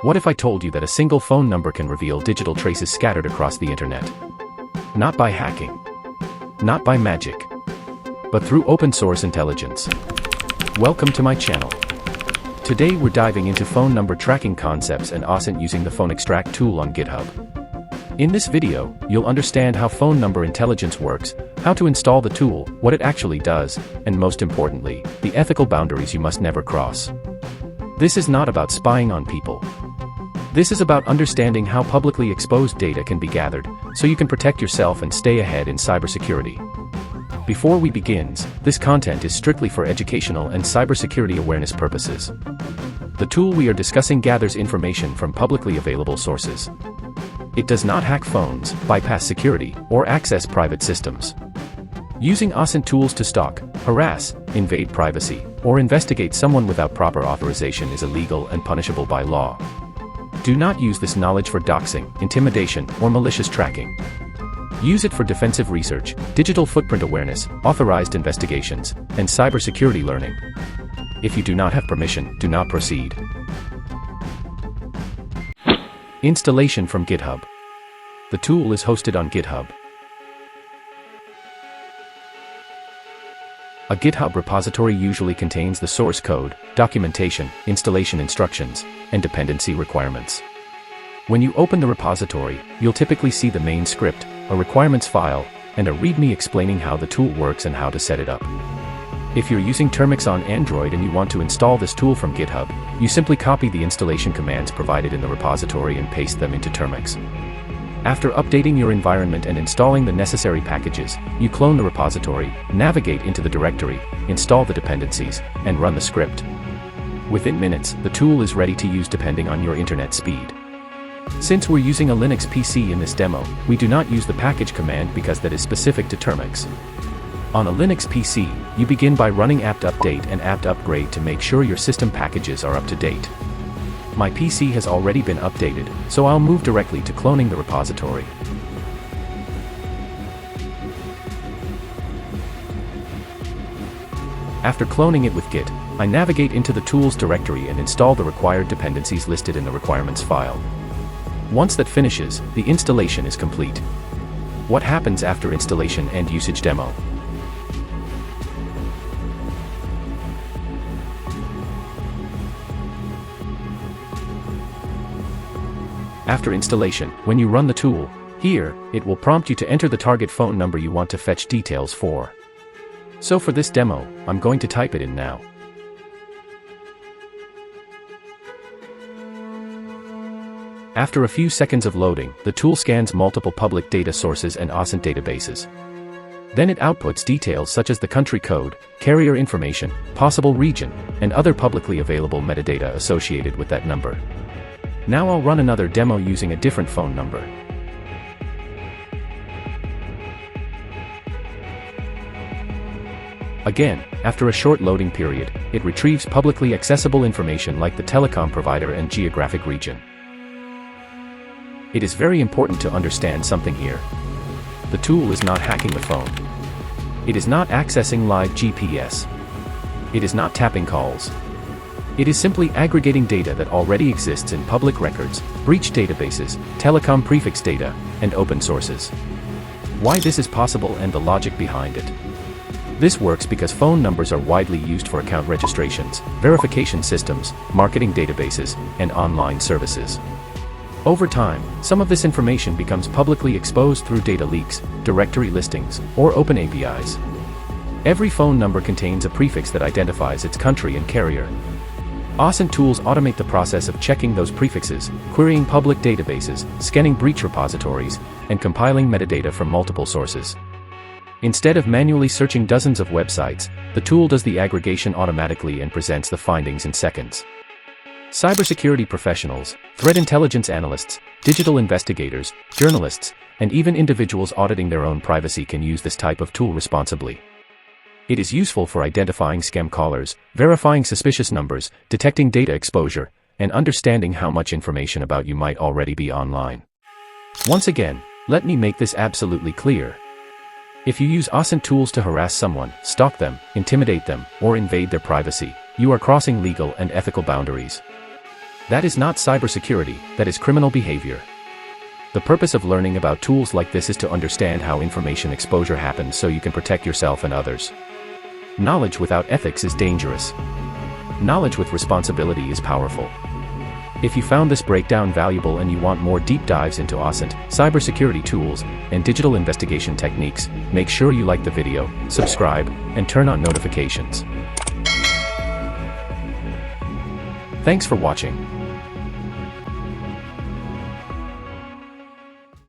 What if I told you that a single phone number can reveal digital traces scattered across the internet? Not by hacking. Not by magic. But through open source intelligence. Welcome to my channel. Today we're diving into phone number tracking concepts and OSINT using the Phonextract tool on GitHub. In this video, you'll understand how phone number intelligence works, how to install the tool, what it actually does, and most importantly, the ethical boundaries you must never cross. This is not about spying on people. This is about understanding how publicly exposed data can be gathered, so you can protect yourself and stay ahead in cybersecurity. Before we begin, this content is strictly for educational and cybersecurity awareness purposes. The tool we are discussing gathers information from publicly available sources. It does not hack phones, bypass security, or access private systems. Using OSINT tools to stalk, harass, invade privacy, or investigate someone without proper authorization is illegal and punishable by law. Do not use this knowledge for doxing, intimidation, or malicious tracking. Use it for defensive research, digital footprint awareness, authorized investigations, and cybersecurity learning. If you do not have permission, do not proceed. Installation from GitHub. The tool is hosted on GitHub. A GitHub repository usually contains the source code, documentation, installation instructions, and dependency requirements. When you open the repository, you'll typically see the main script, a requirements file, and a README explaining how the tool works and how to set it up. If you're using termux on Android and you want to install this tool from GitHub, you simply copy the installation commands provided in the repository and paste them into termux. After updating your environment and installing the necessary packages, you clone the repository, navigate into the directory, install the dependencies, and run the script. Within minutes, the tool is ready to use depending on your internet speed. Since we're using a Linux PC in this demo, we do not use the package command because that is specific to termux. On a Linux PC, you begin by running apt update and apt upgrade to make sure your system packages are up to date. My PC has already been updated, so I'll move directly to cloning the repository. After cloning it with Git, I navigate into the tools directory and install the required dependencies listed in the requirements file. Once that finishes, the installation is complete. What happens after installation and usage demo? After installation, when you run the tool, here, it will prompt you to enter the target phone number you want to fetch details for. So for this demo, I'm going to type it in now. After a few seconds of loading, the tool scans multiple public data sources and OSINT databases. Then it outputs details such as the country code, carrier information, possible region, and other publicly available metadata associated with that number. Now I'll run another demo using a different phone number. Again, after a short loading period, it retrieves publicly accessible information like the telecom provider and geographic region. It is very important to understand something here. The tool is not hacking the phone. It is not accessing live GPS. It is not tapping calls. It is simply aggregating data that already exists in public records, breach databases, telecom prefix data, and open sources. Why this is possible and the logic behind it. This works because phone numbers are widely used for account registrations, verification systems, marketing databases, and online services. Over time, some of this information becomes publicly exposed through data leaks, directory listings, or open APIs. Every phone number contains a prefix that identifies its country and carrier. OSINT tools automate the process of checking those prefixes, querying public databases, scanning breach repositories, and compiling metadata from multiple sources. Instead of manually searching dozens of websites, the tool does the aggregation automatically and presents the findings in seconds. Cybersecurity professionals, threat intelligence analysts, digital investigators, journalists, and even individuals auditing their own privacy can use this type of tool responsibly. It is useful for identifying scam callers, verifying suspicious numbers, detecting data exposure, and understanding how much information about you might already be online. Once again, let me make this absolutely clear. If you use OSINT tools to harass someone, stalk them, intimidate them, or invade their privacy, you are crossing legal and ethical boundaries. That is not cybersecurity, that is criminal behavior. The purpose of learning about tools like this is to understand how information exposure happens so you can protect yourself and others. Knowledge without ethics is dangerous. Knowledge with responsibility is powerful. If you found this breakdown valuable and you want more deep dives into OSINT, cybersecurity tools, and digital investigation techniques, make sure you like the video, subscribe, and turn on notifications. Thanks for watching.